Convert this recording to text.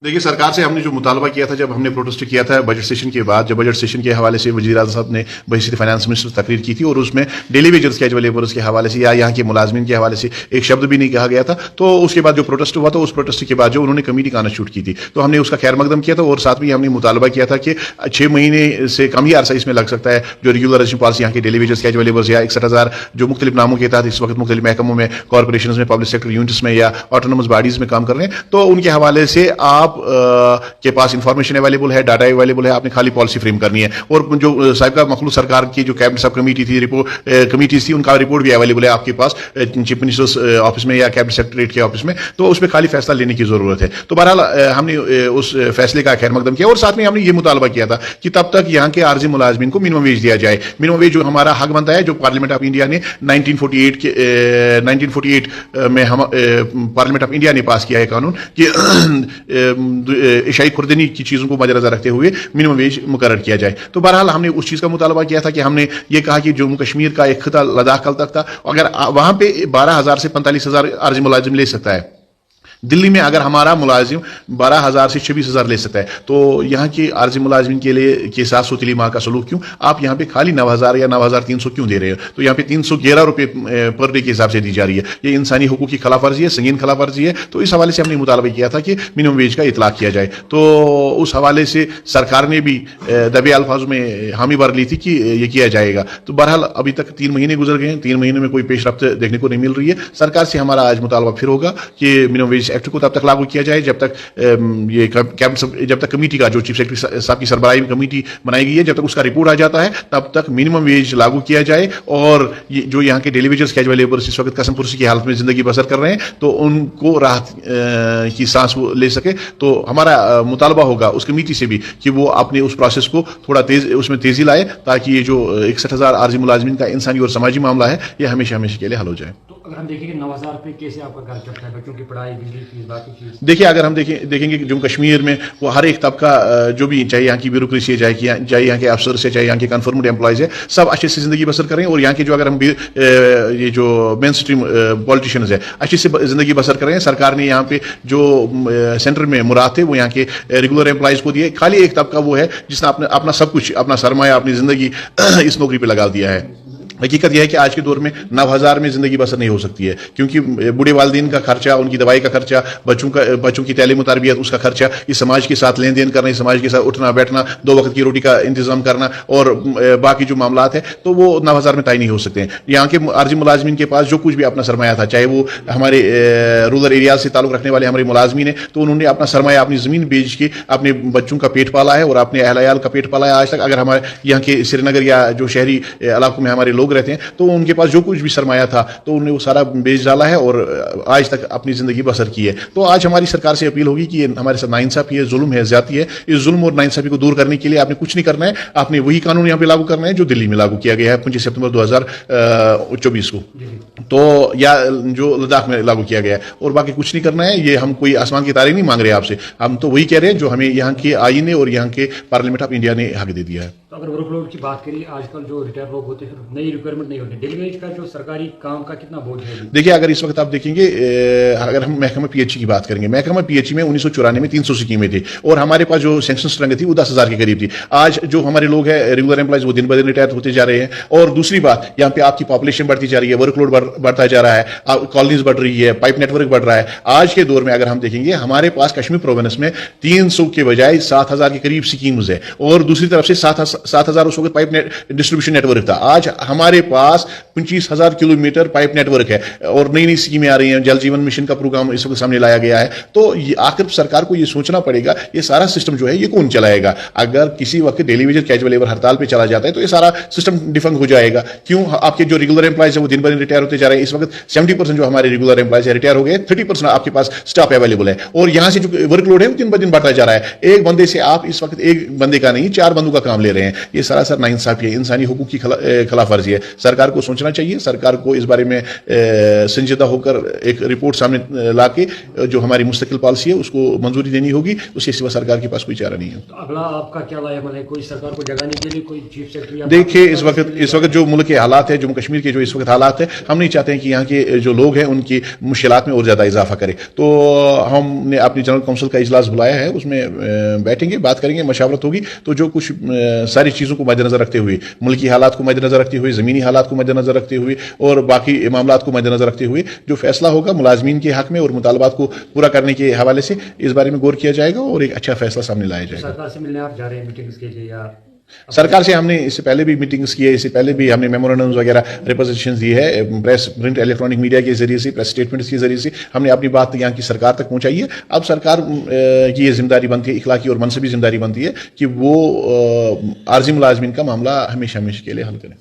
देखिए, सरकार से हमने जो मुतालबा किया था, जब हमने प्रोटेस्ट किया था बजट सेशन के बाद, जब बजट सेशन के हवाले से वज़ीर आज़म साहब ने बहसीत फाइनेंस मिनिस्टर तकरीर की थी और उसमें डेली वेजर्स कैजुअल लेबरर्स के हवाले से या यहाँ के मुलाजमीन के हवाले से एक शब्द भी नहीं कहा गया था। तो उसके बाद जो प्रोटेस्ट हुआ था, उस प्रोटेस्ट के बाद जो उन्होंने कमेटी कांस्टिट्यूट की थी, तो हमने उसका खैर मकदम किया था और साथ में हमने मुतालबा किया था कि 6 महीने से कम ही अरसा इसमें लग सकता है जो रेगुलराइजेशन पॉलिसी यहाँ के डेली वेजर्स कैजुअल लेबर्स या 61,000 जो मुख्तलिफ नामों के तहत इस वक्त मुख्तलिफ महकमों में, कॉर्पोरेशन में, पब्लिक सेक्टर यूनिट्स में या ऑटोनोमस बॉडीज में काम कर रहे हैं, तो उनके हवाले से आप के पास इंफॉर्मेशन अवेलेबल है, डाटा अवेलेबल है, आपने खाली पॉलिसी फ्रेम करनी है। और जो साबिका मखलूक सरकार की जो कैबिनेट सब कमेटी थी, रिपोर्ट कमेटीज थी, उनका रिपोर्ट भी अवेलेबल है आपके पास चीफ मिनिस्टर्स ऑफिस में या कैबिनेट सेक्रेटरीट के ऑफिस में, तो उस पर खाली फैसला लेने की जरूरत है। तो बहरहाल हमने उस फैसले का खैर मकदम किया और साथ में हमने ये मुतालबा किया था कि तब तक यहाँ के आर्जी मुलाजमीन को मिनिमम वेज दिया जाए। मिनिमम वेज जो हमारा हक बनता है, जो पार्लियामेंट ऑफ इंडिया ने 1948 में हम पार्लियामेंट ऑफ इंडिया ने पास किया है कानून कि एशियाई खुर्दनी की चीज़ों को मद्देनजर रखते हुए मिनिमम वेज मुकर्रर किया जाए। तो बहरहाल हमने उस चीज़ का मुतालबा किया था कि हमने ये कहा कि जम्मू कश्मीर का एक खिता लद्दाख कल तक था, अगर वहाँ पे 12,000 से 45,000 आर्जी मुलाजिम ले सकता है, दिल्ली में अगर हमारा मुलाजिम 12,000 से 26,000 ले सकता है, तो यहाँ की आर्जी मुलाजिमिन के लिए के साथ सोतीली माह का सलूक क्यों? आप यहाँ पे खाली 9,000 या 9,300 क्यों दे रहे हो? तो यहाँ पे 311 रुपये पर डे के हिसाब से दी जा रही है। ये इंसानी हुकूक की खिलाफ वर्जी है, संगीन खिलाफ वर्जी है। तो इस हवाले से हमने मुतालबा किया था कि मिनिमम वेज का इतलाक किया जाए। तो उस हवाले से सरकार ने भी दबे अल्फाज में हामी भर ली थी कि ये किया जाएगा। तो बहरहाल अभी तक 3 महीने गुजर गए हैं, 3 महीने में कोई पेशरफ्त देखने को नहीं मिल रही है। सरकार से हमारा आज मुतालबा फिर होगा कि मिनिमम वेज एक्ट को तब तक लागू किया जाए जब तक ये कैबिनेट, जब तक कमेटी का जो चीफ सेक्रेटरी साहब की सरबराही में कमेटी बनाई गई है, जब तक उसका रिपोर्ट आ जाता है तब तक मिनिमम वेज लागू किया जाए। और ये जो यहाँ के डेली वेजर्स कैजुअल लेबर्स इस वक्त कसम पुरसी की हालत में जिंदगी बसर कर रहे हैं, तो उनको राहत की सांस वो ले सके। तो हमारा मुतालबा होगा उस कमेटी से भी कि वो अपने उस प्रोसेस को थोड़ा उसमें तेजी लाए, ताकि ये जो 61,000 आर्जी मुलाजमीन का इंसानी और समाजी मामला है, ये हमेशा हमेशा के लिए हल हो जाए। तो अगर हम देखेंगे 9,000 रुपये कैसे आपका घर चलता है, बच्चों की पढ़ाई, बिजली फीस, बाकी चीज? देखिए, अगर हम देखेंगे कि जम्मू कश्मीर में वो हर एक तबका जो भी, चाहे यहाँ की ब्यूरोक्रेसी है, चाहे यहाँ के अफसर है, चाहे यहाँ के कन्फर्म्ड एम्प्लॉयज है, सब अच्छे से जिंदगी बसर करें। और यहाँ के जो अगर हम ये जो मेन स्ट्रीम पॉलिटिशियंस है अच्छे से जिंदगी बसर करें। सरकार ने यहाँ पे जो सेंटर में मुराद थे वो यहाँ के रेगुलर एम्प्लॉयज को दिए। खाली एक तबका वो है जिसने अपना सब कुछ, अपना सरमाया, अपनी जिंदगी इस नौकरी पर लगा दिया है। हकीकत यह है कि आज के दौर में 9,000 में जिंदगी बसर नहीं हो सकती है, क्योंकि बूढ़े वालिदैन का खर्चा, उनकी दवाई का खर्चा, बच्चों की तालीम और तरबियत, उसका खर्चा, इस समाज के साथ लेन देन करना, इस समाज के साथ उठना बैठना, 2 वक्त की रोटी का इंतजाम करना और बाकी जो मामला है, तो वो 9,000 में तय नहीं हो सकते हैं। यहाँ के आर्जी मुलाजमीन के पास जो कुछ भी अपना सरमाया था, चाहे वो हमारे रूरल एरिया से ताल्लुक रखने वाले हमारे मुलाजमीन है, तो उन्होंने अपना सरमाया, अपनी जमीन बेच के अपने बच्चों का पेट पाला है और अपने अहल का पेट पाला है आज तक। अगर हमारे यहाँ के श्रीनगर या जो शहरी इलाकों में हमारे लोग रहते हैं, तो उनके पास जो कुछ भी सरमाया था तो उन्होंने वो सारा बेच डाला है और आज तक अपनी जिंदगी बसर की है। तो आज हमारी सरकार से अपील होगी कि ये हमारे साथ नाइंसाफी है, जुल्म है, ज्यादती है। इस जुल्म और नाइंसाफी को दूर करने के लिए आपने कुछ नहीं करना है, आपने वही कानून यहाँ पे लागू करना है जो दिल्ली में लागू किया गया है 25 सितंबर 2024 को, तो या जो लद्दाख में लागू किया गया है, और बाकी कुछ नहीं करना है। ये हम कोई आसमान की तारे नहीं मांग रहे आपसे, हम तो वही कह रहे हैं जो हमें यहाँ के आईन ने और यहाँ के पार्लियामेंट ऑफ इंडिया ने हक दे दिया है। तो अगर वर्कलोड की बात करिए, आजकल जो रिटायर लोग होते हैं, नई रिक्वायरमेंट नहीं होती, डेली वेज का जो सरकारी काम का कितना बोझ है? देखिए, अगर इस वक्त आप देखेंगे, अगर हम महकमा पीएचई की बात करेंगे, महकमा पीएचई में 1994 में 300 स्कीमें थी और हमारे पास जो सैंक्शन स्ट्रेंथ थी वो 10,000 के करीब थी। आज जो हमारे लोग हैं रेगुलर एम्प्लॉयज, वो दिन ब दिन रिटायर होते जा रहे हैं। और दूसरी बात, यहाँ पे आपकी पॉपुलेशन बढ़ती जा रही है, वर्कलोड बढ़ता जा रहा है, कॉलोनीज बढ़ रही है, पाइप नेटवर्क बढ़ रहा है। आज के दौर में अगर हम देखेंगे, हमारे पास कश्मीर प्रोविंस में 300 के बजाय 7,000 के करीब स्कीम्स है और दूसरी तरफ से 7,000 उस वक्त पाइप डिस्ट्रीब्यूशन नेटवर्क था। आज हमारे पास 25,000 किलोमीटर पाइप नेटवर्क है और नई नई स्कीमें आ रही हैं। जल जीवन मिशन का प्रोग्राम इस वक्त सामने लाया गया है। तो आखिर सरकार को ये सोचना पड़ेगा, ये सारा सिस्टम जो है ये कौन चलाएगा? अगर किसी वक्त डेली वेजर कैजुअल लेबर हड़ताल पे चला जाता है तो ये सारा सिस्टम डिफंग हो जाएगा। क्यों? आपके जो रेगुलर एम्प्लॉयज है वो दिन ब दिन रिटायर होते जा रहे हैं। इस वक्त 70% जो हमारे रेगुलर एम्प्लॉयज है रिटायर हो गए, 30% आपके पास स्टाफ अवेलेबल है और यहां से जो वर्कलोड है वो दिन ब दिन बढ़ता जा रहा है। एक बंदे से आप इस वक्त एक बंदे का नहीं 4 बंदों का काम ले रहे हैं। ہیں, یہ سراسر ناانصافی ہے, انسانی حقوق کی خلاف ورزی ہے. سرکار کو سوچنا چاہیے, سرکار کو اس بارے میں سنجیدہ ہو کر ایک رپورٹ سامنے لا کے جو ہماری مستقل پالیسی ہے اس کو منظوری دینی ہوگی. اس کے سوا سرکار کے پاس کوئی چارہ نہیں ہے. تو اگلا آپ کا کیا رائے عمل ہے, کوئی سرکار کو جگانے کے لیے کوئی چیف سیکرٹری؟ دیکھیے اس وقت جو ملک کے حالات ہے, جموں کشمیر کے جو اس وقت حالات ہے, ہم نہیں چاہتے ہیں کہ یہاں کے جو لوگ ہیں ان کی مشکلات میں اور زیادہ اضافہ کرے. تو ہم نے اپنی جنرل کونسل کا اجلاس بلایا ہے, اس میں بیٹھیں گے, بات کریں گے, مشاورت ہوگی. تو جو کچھ ساری چیزوں کو مد نظر رکھتے ہوئے, ملکی حالات کو مد نظر رکھتے ہوئے, زمینی حالات کو مد نظر رکھتے ہوئے اور باقی معاملات کو مد نظر رکھتے ہوئے جو فیصلہ ہوگا ملازمین کے حق میں اور مطالبات کو پورا کرنے کے حوالے سے, اس بارے میں غور کیا جائے گا اور ایک اچھا فیصلہ سامنے لایا جائے گا. سرکار سے ملنے آپ جا رہے ہیں میٹنگز کے لیے یا؟ سرکار سے ہم نے اس سے پہلے بھی میٹنگز کی ہے, اس سے پہلے بھی ہم نے میمورنڈمز وغیرہ ریپرزنٹیشن دی ہے, پریس پرنٹ الیکٹرانک میڈیا کے ذریعے سے, پریس اسٹیٹمنٹس کے ذریعے سے ہم نے اپنی بات یہاں کی سرکار تک پہنچائی ہے. اب سرکار کی یہ ذمہ داری بنتی ہے, اخلاقی اور منصبی ذمہ داری بنتی ہے کہ وہ عارضی ملازمین کا معاملہ ہمیشہ کے لیے حل کریں.